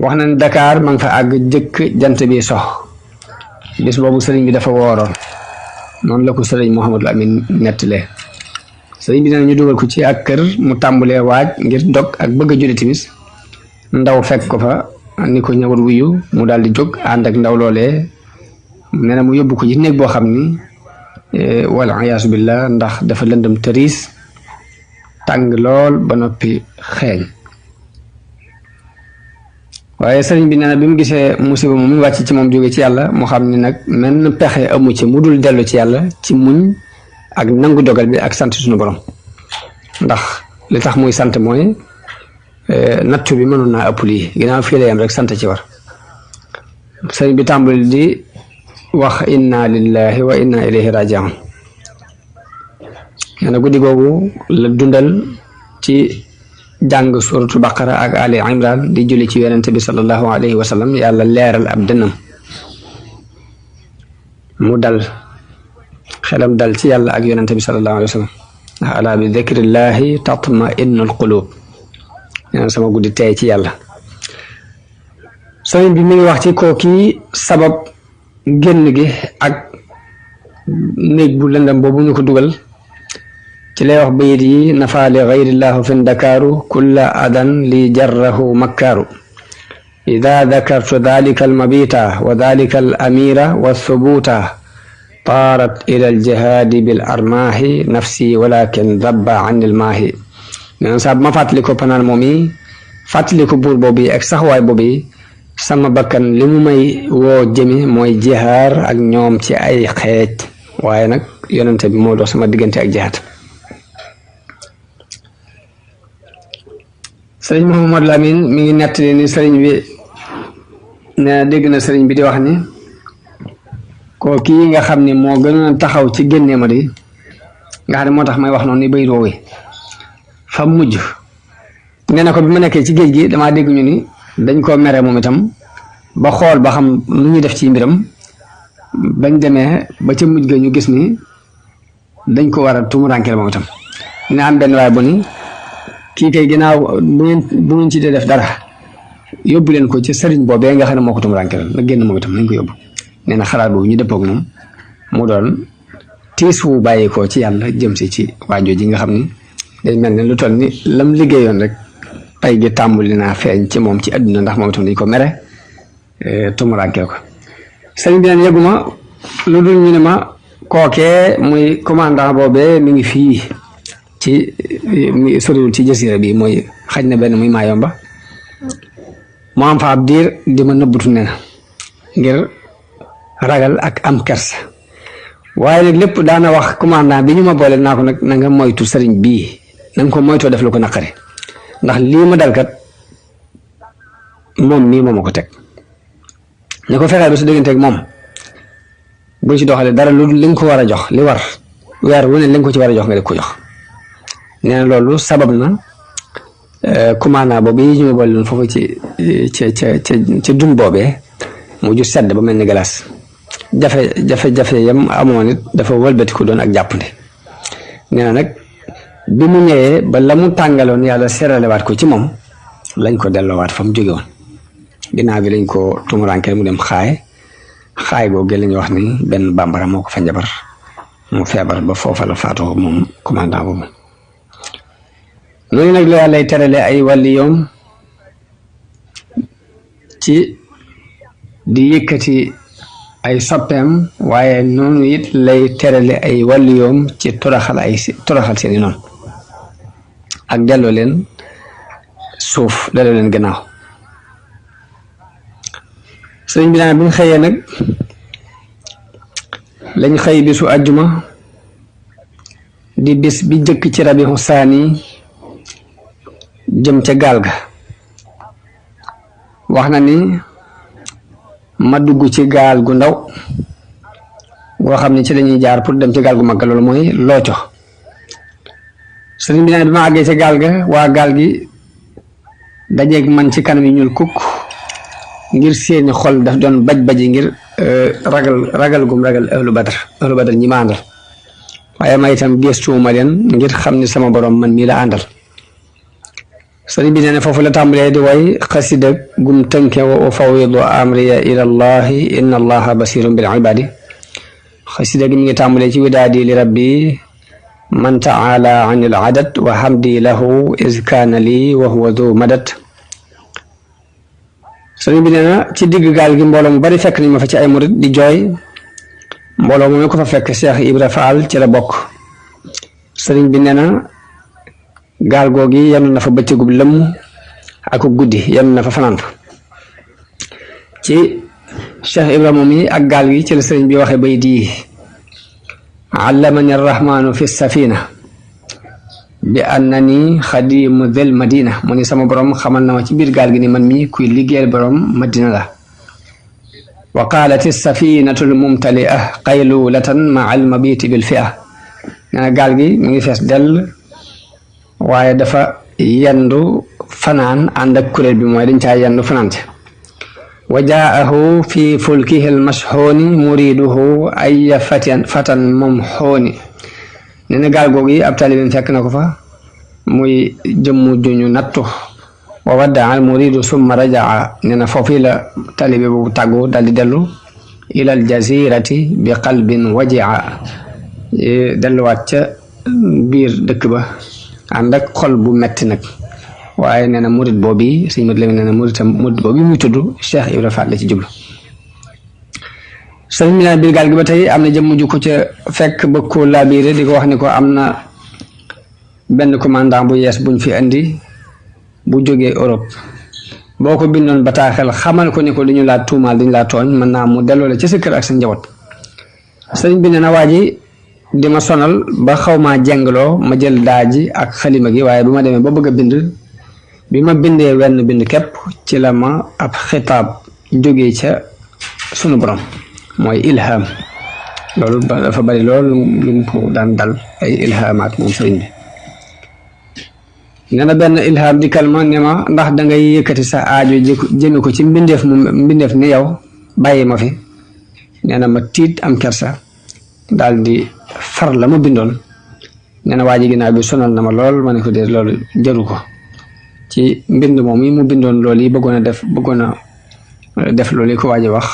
wax na ne Dakar ma nga fa àgg jëkk jant bi sox bis boobu sëriñ bi dafa wooroon noonu la ko sëriñ Mouhamadou Amine nettalee sëriñ bi nee ñu dugal ko ci ak kër mu tàmbalee waaj ngir dog ak bëgg a julli timis ndaw fekk ko fa ni ko ñëwal wuyu mu daal di jóg ànd ak ndaw loolee nee na mu yóbbu ko ci néeg boo xam ni wal iyaasu billah ndax dafa lëndëm tëriis tàng lool ba noppi xeeñ waaye sëriñ bi nee na bi mu gisee musiba mu wàcc ci moom jóge ci yàlla mu xam ni nag menn pexe amu ci mu dul dellu ci yàlla ci muñ ak nangu dogal bi ak sant suñu borom ndax li tax muy sant mooy nattu bi mënoon naa ëpp lii ginnaaw fii la yam rek sant ci war sëriñ bi tàmbali di wax inna lillahi wa inna ilayhi raji'un nee na guddi googu la dundal ci jàng suratul baqara ak ali imran di julli ci yonente bi sallallahu alayhi wa sallam yàlla leeral ab dënnam mu dal xelam dal ci yàlla ak yonente bi sallallahu alayhi wa sallam ndax ala bi dhikrillahi tatma innul qulub nee na sama guddi tey ci yàlla sëriñ bi mi ngi wax ci kooki sabab génn gi ak néeg bu lëndam boobu ñu ko dugal ci lay wax bayit yi nafa li gayrillahu fi ndakaaru kulla adan li jarrahu makkaaru ida dakartu dalika almabita wa dalika al amira wa thubuta taarat ila aljihadi bil armaahi nafsi walakin dabba an ilmaahi neen saa bu ma fàttali ko panaan moom yi fàttali ko buur boobu ak saxwaay boobu sama bakkan li mu may woo jëmi mooy jihaar ak ñoom ci ay xeej waaye nag yonente bi moo dox sama diggante ak jihaad sëriñ Mouhamadou Lamine mi ngi nettali ni sëriñ bi ne dégg na sëriñ bi di wax ni koo kii nga xam ni moo gënoon taxaw ci génnee ma di nga xam ne moo tax may wax noonu ni bay roowee fa mujj nee na ko bi ma nekkee ci géej gi damaa dégg ñu ni dañ koo mere moom itam ba xool ba xam lu ñuy def ci mbiram bañ demee ba ca mujj ga ñu gis ni dañ ko war a tumurankeel moom itam dina am benn waay bu ni kii kay ginnaaw bu ngeen ci dee def dara yóbbu leen ko ci sëriñ boobee nga xam ne moo ko tumurankeel la génn moom itam nañ ko yóbbu nee na xalaat boobu ñu dëppoog moom mu doon tiis wu bàyyi ko ci yàlla jëm si ci waajoo ji nga xam ni day mel ne lu toll ni lam liggéeyoon rek pay gi tàmbali naa feeñ ci moom ci àdduna ndax moom itam dañ ko mere tumurankeel ko sëriñ bi neen yëguma lu dul ñu ne ma kookee muy commandant boobee mi ngi fii ci soriwul ci jasiira bi mooy xaj na benn muy Maayomba mu am fa ab diir di ma nëbbutu ne na ngir ragal ak am kersa waaye nag lépp daana wax commandant bi ñu ma boole naa ko nag na nga moytu sëriñ bii na nga ko moytoo def lu ko naqari ndax lii ma dalkat moom mii moom ma ko teg ne ko fexeel ba su digganteeg moom buñ ci doxalee dara lu li nga ko war a jox li war weer wu ne li nga ko ci war a jox nga def ko jox nee na loolu sabab na commandant boobu yi ñu ma boole loon foofu ci dun boobee mu ju sedd ba mel ni glace jafe-jafe yam amoon it dafa wëlbatiku doon ak jàppandi nee na nag bi mu ñëwee ba la mu tàngaloon yàlla seralewaat ko ci moom lañ ko delloowaat fa mu jóge woon ginnaaw bi lañ ko tumurankeel mu dem xaay googu la ñuy wax ni benn bambara moo ko fa njabar mu feebar ba foofa la faatoo moom commandant boobu noonu nag la yàlla terale ay wàlli yoom ci di yëkkati ay soppeem waaye noonu it lay terale ay wàlli yoom ci toroxal seeni noonu ak delloo leen suuf delloo leen gannaaw sëriñ bi naan bi ñu xëyee nag lañ xëy bisu àjjuma di bis bi jëkk ci rabiu saani jëm ca gaal ga wax na ni ma dugg ci gaal gu ndaw goo xam ne ci lañuy jaar pour dem ci gaal gu mag loolu mooy looco sëriñ bi naan bi ma àggee ca gaal ga waa gaal gi dajeeg man ci kanam yi ñuul kukk ngir seeni xol daf doon baj-baji ngir ragal gum ragal ahlu badar ñi ma àndal waaye ma itam gestuwuma leen ngir xam ni sama borom man mii la àndal sëriñ bi nee na foofu la tàmbalee di way xasida gum tënke wa ufawidu amriya ila allahi inna allaha basirun bil ibadi xasida gi mi ngi tàmbalee ci widaadi li rabbi man taala an il adad wa hamdi lahu iz kaana lii wa huwa du madad sëriñ bi nee na ci digg gaal gi mbooloo mu bari fekk nañ ma fa ci ay murit di jooy mbooloo mu ko fa fekk Cheikh Ibra Fall ci la bokk sëriñ bi nee na gaal googi yenn na fa bëccëgub lëmm ak guddi yenn na fa fanaan fa ci Cheikh Ibra moom yi ak gaal gi ci la sëriñ bi waxe bay di allamani arrahmanu fi safina bi annani xadimu del madina mu ni sama borom xamal na ma ci biir gaal gi ni man mi kuy liggéeyal borom madina la wa qaalat safinatu lmumtalia qaylulatan maa almabiti bilfia nee na gaal gi mi ngi fees dell waaye dafa yendu fanaan ànd ak kuréel bi mooy dañ caa yendu fanaante wa jaahu fi fulkihi almashxuuni muriduhu aya fatan mumxuuni nee na gaal googu yi ab talibim fekk na ko fa muy jëmmu juñu nattu wa waddaa al muridu summa rajaa nee na foofu la talibi bu tàggu daldi dellu ila al jazirati bi qalbin wajia delluwaat ca biir dëkk ba ànd ak xol bu metti nag waaye nee na murid boobu sëñ mat lami nee na murid boobu muy tudd Cheikh Ibra Fall la ci jublu sëriñ bi naan biir gaal gi ba tey am na jëmm ju ko ca fekk ba ko laabiire di ko wax ni ko am na benn commandant bu yees buñ fi indi bu jógee Europe boo ko bindoon bataaxel xamal ko ni ko li ñu laa tuumaal dañ laa tooñ mën naa mu delloo la ci sa kër ak sa njaboot sëriñ bi nee na waa ji di ma sonal ba xaw maa jengloo ma jël daaji ak xalima gi waaye bu ma demee ba bëgg a bind bi ma bindee wenn bind képp ci la ma ab xitaab jógee ca sunu borom mooy ilham loolu dafa bari loolu lu mu ko daan dal ay ilhamaat moom sëriñ bi nee na benn ilham di kalma ne ma ndax dangay yëkkati sa aajo jëme ko ci mbindeef ni yow bàyyi ma fi nee na ma tiit am kersa daal di far la ma bindoon nee na waa ji ginnaaw bi sonal na ma lool ma ne ko dee loolu jaru ko ci mbind moom yi mu bindoon loolu yi bëggoon a def loolu yi ko waa ji wax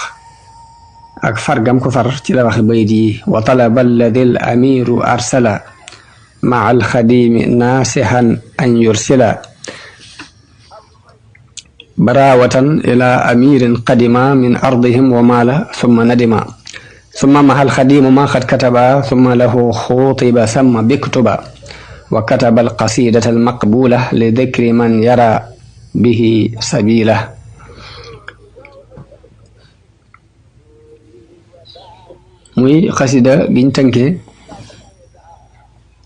ak fargam ko far ci la wax bayit yi wa talaba alladi al amiru arsala maa alxadimi naasihan an yursila barawatan ila amirin qadima min ardihim wa maala summa nadima summa maha alxadimu ma qad kataba summa lahu xutiba samma biktuba wa kataba alqasidata almaqbula li dikri man yara bihi sabila muy xasida giñ tënke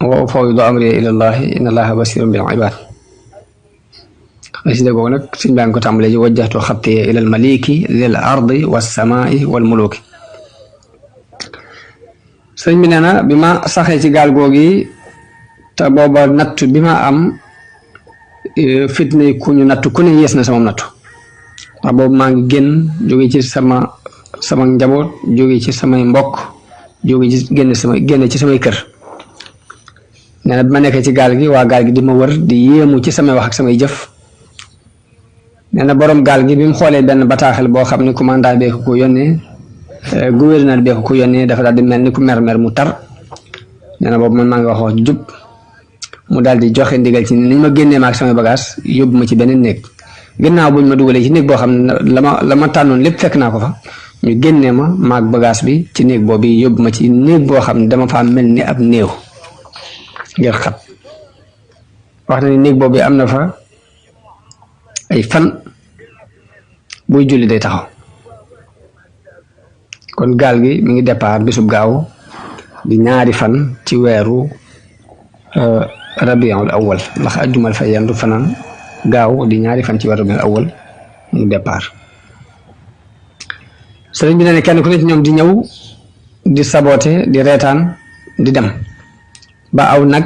wa ufawwidu amri ila llahi inna allaha basirun bil ibad xasida googu nag suñ baa ngi ko tàmbalee ji wajjahtu xattiya ila al maliki zil ardi wassamai wal muluki sëñ bi nee na bi ma saxee ci gaal googi te booba nattu bi ma am fitna ku ñu nattu ku ne yees na sama nattu ndax boobu maa ngi génn jóge ci sama njaboot jóge ci samay mbokk jóge ci génn ci samay kër nee na bi ma nekkee ci gaal gi waa gaal gi di ma wër di yéemu ci samay wax ak samay jëf nee na borom gaal gi bi mu xoolee benn bataaxel boo xam ne commandant bee ko yónnee gouverneur bee ko yónnee dafa daal di mel ni ku mer mu tar nee na boobu man maa ngi wax jub mu daal di joxe ndigal ci niñ ma génnee ma ak samay bagage yóbbu ma ci beneen néeg ginnaaw buñ ma dugalee ci néeg boo xam ne la ma tànnoon lépp fekk naa ko fa ñu génnee ma maag bagage bi ci néeg boobu yóbbu ma ci néeg boo xam ne dama faa mel ni ab néew ngir xat wax na ni néeg boobu am na fa ay fan buy julli day taxaw kon gaal gi mi ngi départ bisub gaaw di ñaari fan ci weeru rabiul awal ndax ajjumal fa yendu fanaan gaaw di ñaari fan ci weeru rabiul awal mu départ sëriñ bi ne kenn ku ne ci ñoom di ñëw di saboote di reetaan di dem ba aw nag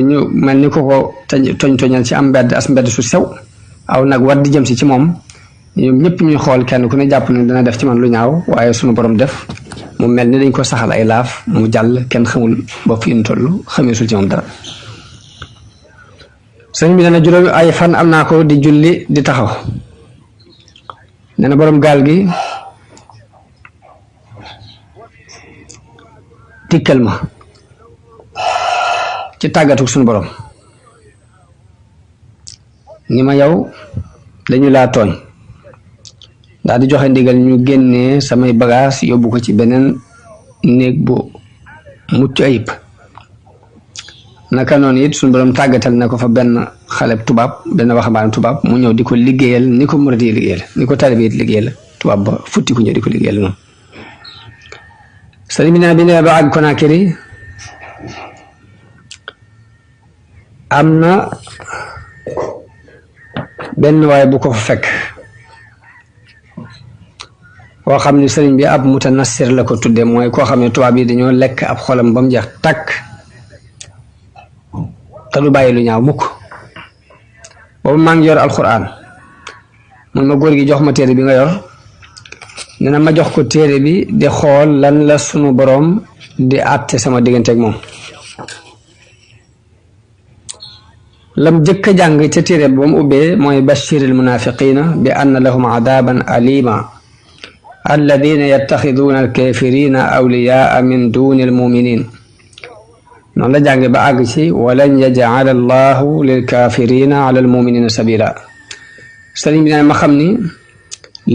ñu mel ni ko toñal ci am mbedd su sew aw nag war di jëm si ci moom ñoom ñëpp ñuy xool kenn ku ne jàpp ne dana def ci man lu ñaaw waaye sunu borom def mu mel ni dañ ko saxal ay laaf mu jàll kenn xamul ba fi mu toll xameesul ci moom dara sëñ bi nee na juróomi ay fan am naa ko di julli di taxaw nee na borom gaal gi dikkal ma ci tàggatu suñu borom ni ma yow dañu laa tooñ daal di joxe ndigal ñu génnee samay bagage yóbbu ko ci beneen néeg bu mucc ayib naka noonu it suñu borom tàggatal na ko fa benn xale tubaab benn waxambaane tubaab mu ñëw di ko liggéeyal ni ko murid yi liggéeyal ni ko taalibe yi liggéeyal tubaab ba futti ku ñëw di ko liggéeyal noonu sëriñ bi nee bi ne ba àgg Conakry am na benn waay bu ko fa fekk koo xam ne sëriñ bi ab mutanassir la ko tudde mooy koo xam ne tubaab yi dañoo lekk ab xolam ba mu jeex takk te du bàyyi lu ñaaw mukk boobu maa ngi yor alquran mun ma góor gi jox ma téere bi nga yor nee na ma jox ko téere bi di xool lan la sunu boroom di àtte sama digganteeg moom lam jëkk a jàng ca téere bi ba mu ubbee mooy bashiril munafiqina bi anna lahum adaban alima alladina yattaxiduuna alkafirina awliyaa min duni almuminin noonu la jànge ba àgg ci walan yaj'ala allahu lilkafirina ala almuminina sabila sëriñ bi ne ma xam ni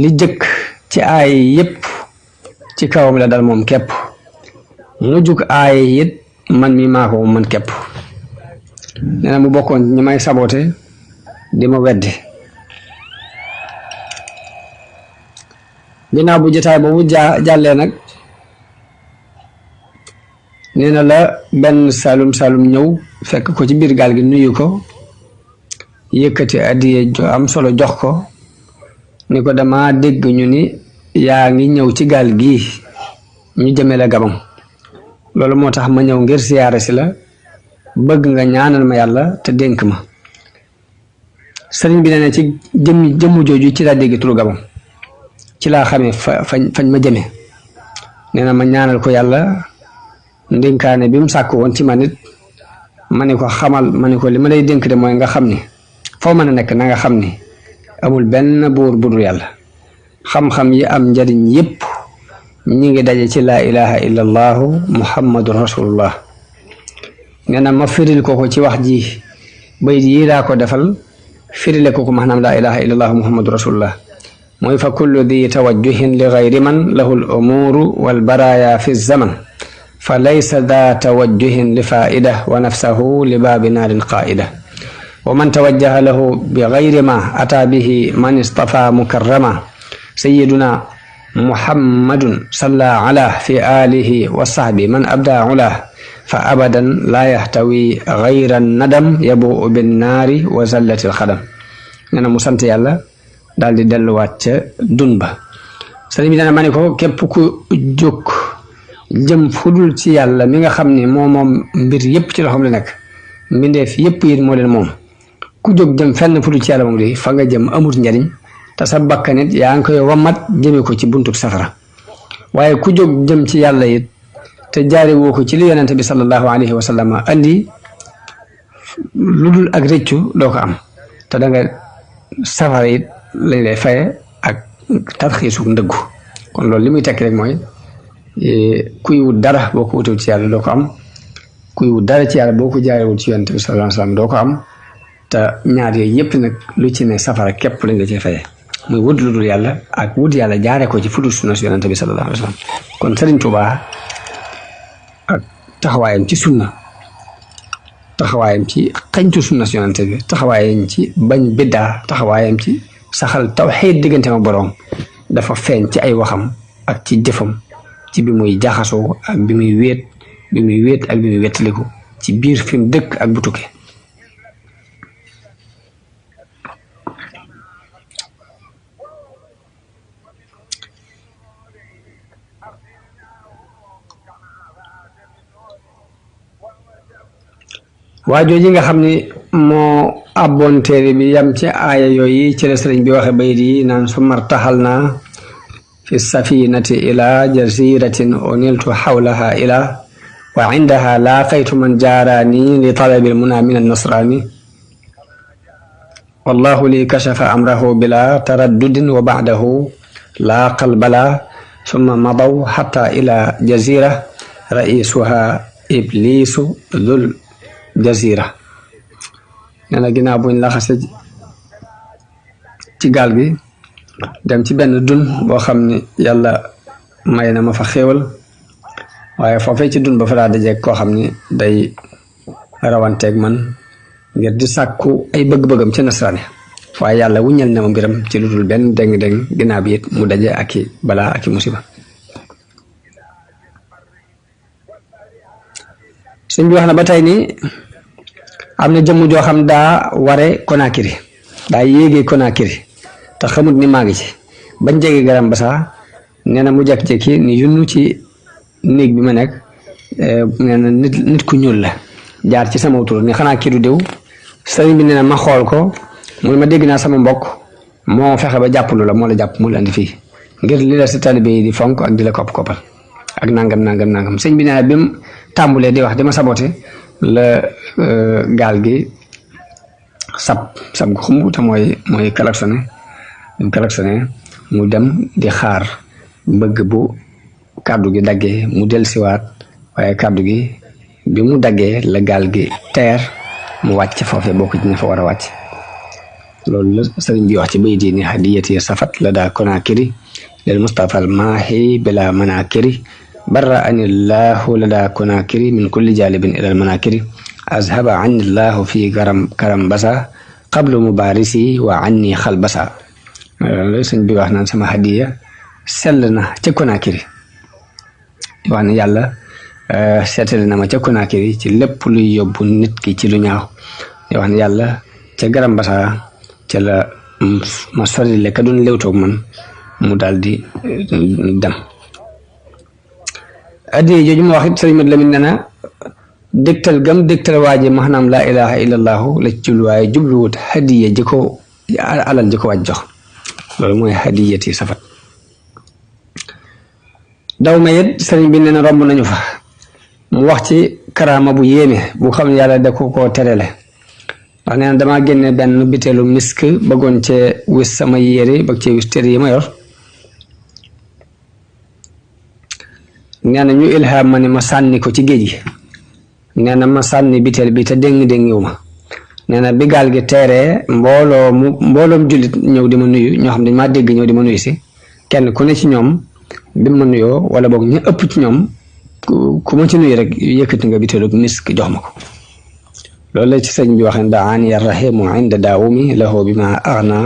li jëkk ci aay yépp ci kawam la dal moom képp mu jug aay it man mi maa ko man képp nee na mu bokkoon ñi may sabote di ma weddi ginnaaw bu jotaay boobu jàllee nag nee na la benn salum ñëw fekk ko ci biir gaal gi nuyu ko yëkkati addiye am solo jox ko ni ko dama dégg ñu ni yaa ngi ñëw ci gaal gii ñu jëmee la Gabon loolu moo tax ma ñëw ngir siyaare si la bëgg nga ñaanal ma yàlla te dénk ma sëriñ bi nee na ci jëmmu jooju ci laa dégg turu Gabon ci laa xamee fañ ma jëmee nee na ma ñaanal ko yàlla ndénkaane bi mu sàkk woon ci man it ma ne ko xamal ma ne ko li ma lay dénk de mooy nga xam ni foo mën a nekk na nga xam ni amul benn buur budul yàlla xam-xam yi am njariñ yépp ñi ngi daje ci laa ilaha illa allahu muhammadun rasulullah nee na ma firil ko ci wax ji bayit yi laa ko defal firile ko maanaam laa ilaha illa allahu muhammadun rasulullah mooy fa kullu di tawajjuhin li gayri man lahu l umuru wal baraya fi zaman fa laysa da tawajjuhin li faida wa nafsahu li baabi naarin qaida wa man tawajjaha lahu bi gayri ma ata bihi man istafa mukarrama sayyiduna muhammadun salla ala fi alihi wa sahbi man abda ula fa abadan la yahtawi gayra nadam yabuu binnaari wa zallati alxadam nee na mu sant yàlla daal di delluwaat ca dun ba sëriñ bi dana ma ne ko képp ku jóg jëm fudul ci yàlla mi nga xam ne moom mbir yépp ci loxoom la nekk mbindeef yépp it moo leen moom ku jóg jëm fenn fudul ci yàlla moom di fa nga jëm amut njariñ te sa bakkanit yaa ngi koy wamat jëme ko ci buntu safara waaye ku jóg jëm ci yàlla it te jaare woo ko ci li yonente bi sallallahu alayhi wa sallam andi lu dul ak rëccu doo ko am te da nga safara it lañ lay faye ak tarxiisu ndëggu kon loolu li muy tekki rek mooy kuy wut dara boo ko wutewul ci yàlla doo ko am kuy wut dara ci yàlla boo ko jaarewul ci yonent bi sallallahu alayhi wasallam doo ko am te ñaar yooyu yëpp nag lu ci ne safara képp lañ la ci faye muy wut lu dul yàlla ak wut yàlla jaare ko ci fudu sunna si yonent bi sallallahu alayhi wasallam kon Sëriñ Tuubaa ak taxawaayam ci sunna taxawaayam ci xañtu sunna si yonent bi taxawaayam ci bañ biddaa taxawaayam ci saxal tawxiid diggante ak boroom dafa feeñ ci ay waxam ak ci jëfam ci bi muy jaxasoo ak bi muy wéet ak bi muy wettaliku ci biir fi mu dëkk ak bu tukkee waa jooji nga xam ni moo abboon téere bi yam ci aaya yooyu ci la sëriñ bi waxe bayit yi naan su martaxal naa fi safinati ila jaziratin uniltu xawlaha ila wa indaha laaqaytu man jaaraani li talabil muna min annasraani wallahu li kashafa amrahu bila taraddudin wa ba'dahu laaqal bala summa madaw hatta ila jazira raisuha iblisu dhul jazira. nee na ginnaaw buñ laxase ci gaal gi dem ci benn dun boo xam ne yàlla may na ma fa xéewal waaye foofee ci dun ba fa daa dajeeg koo xam ne day rawanteeg man ngir di sàkku ay bëgg-bëggam ci nasraani waaye yàlla wuññal na ma mbiram ci lu dul benn déng-déng ginnaaw bi it mu daje ak i balaa ak i musiba. sëñ bi wax na ba tey ni am na jëmm joo xam daa ware Konakiri daa yéegee Konakiri te xamut ni maa ngi ci bañ jege garam basa nee na mu jekki-jekki ni yunnu ci néeg bi ma nekk nee na nit ku ñuul la jaar ci sama tur ni xanaa kii du diw. sëriñ bi nee na ma xool ko mu ne ma dégg naa sama mbokk moo fexe ba jàppalu la moo la jàpp mu la andi fii ngir li la si taalibe yi di fonk ak di la koppal ak nangam sëñ bi nee na bi mu tàmbulee di wax di ma sabote la gaal gi sab gu xumb te mooy klaxonné mu dem di xaar bëgg bu kàddu gi daggee mu dellusiwaat waaye kàddu gi bi mu daggee la gaal gi teer mu wàcc foofee bokk ci ña fa war a wàcc. loolu la sëriñ bi wax ci bayit yi ni hadiyati safat la daa Konakiri lil Mustafa al maahi bila manakiri barra anillahu la daa Konakiri min kulli jalibin ilal manakiri azhaba anillahu fi karam basa qablu mubarisi wa anni xal basa. loolu sëriñ bi wax naan sama hadiya sell na ca Konakiri wax ne yàlla seetale na ma ca Konakiri ci lépp luy yóbbu nit ki ci lu ñaaw di wax ne yàlla ca garam basa ca la ma sorile ka doon léwtoog man mu daal di dem. addiye jooju ma wax it sëriñ Mat Lamin nee na dégtal gam dégtal waaje maanaam laa ilaha illallahu la ci jublu waaye jubluwut hadiye ji ko alal ji ko waaj jox loolu mooy hadiyati safat. daw ma it sëriñ bi nee na romb nañu fa mu wax ci karaama bu yéeme bu xam ne yàlla da ko koo terele ndax nee na damaa génne benn biteelu misk bëggoon cee wis sama yére bëgg cee wis téere yi ma yor nee na ñu ilham ma ni ma sànni ko ci géej gi nee na ma sànni biteel bi te déng-déngiwu ma nee na bi gaal gi teeree mbooloom jullit ñëw di ma nuyu ñoo xam dañ maa dégg ñëw di ma nuyu si kenn ku ne ci ñoom bi ma nuyoo wala boog ñu ëpp ci ñoom ku ma ci nuyu rek yëkkati nga biteelu misk jox ma ko. loolu la ci sëñ bi wax ne daani rahimu inda daawumi lahu bi ma agna